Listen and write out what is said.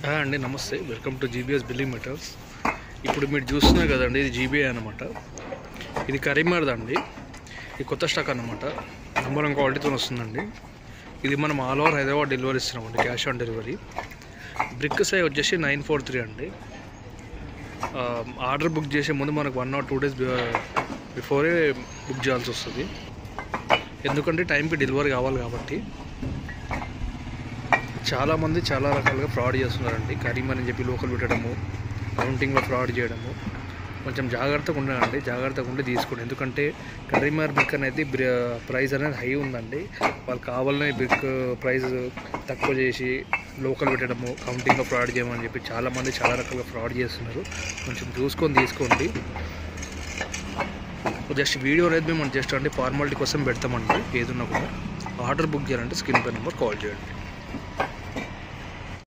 అండి నమస్తే, welcome to GBs billing metals. ఇప్పుడు మీరు చూస్తున్నారు కదండి, ఇది జీబీఐ అనమాట. ఇది కరీంనగర్ అండి. ఇది కొత్త స్టాక్ అనమాట. నంబర్ 1 క్వాలిటీతో వస్తుందండి. ఇది మనం ఆల్ ఓవర్ హైదరాబాద్ డెలివరీ ఇస్తున్నామండి, cash on delivery. Brick size వచ్చేసి 943 అండి. ఆర్డర్ బుక్ చేసే ముందు మనకు 1 or 2 days బిఫోరే బుక్ చేయాల్సి వస్తుంది, ఎందుకంటే టైంకి డెలివరీ కావాలి కాబట్టి. చాలామంది చాలా రకాలుగా ఫ్రాడ్ చేస్తున్నారండి. కరీంనగర్ అని చెప్పి లోకల్ పెట్టడము, కౌంటింగ్లో ఫ్రాడ్ చేయడము. కొంచెం జాగ్రత్తగా ఉండండి, జాగ్రత్తగా ఉండి తీసుకోండి. ఎందుకంటే కరీంనగర్ బ్రిక్ అనేది ప్రైస్ అనేది హై ఉందండి. వాళ్ళు కావాలనే బ్రిక్ ప్రైస్ తక్కువ చేసి లోకల్ పెట్టడము, కౌంటింగ్లో ఫ్రాడ్ చేయమని చెప్పి చాలామంది చాలా రకాలుగా ఫ్రాడ్ చేస్తున్నారు. కొంచెం చూసుకొని తీసుకోండి. జస్ట్ వీడియో అనేది మేము జస్ట్ అంటే ఫార్మాలిటీ కోసం పెడతామండి. ఏదున్నా కూడా ఆర్డర్ బుక్ చేయాలంటే స్క్రీన్ పై నెంబర్ కాల్ చేయండి.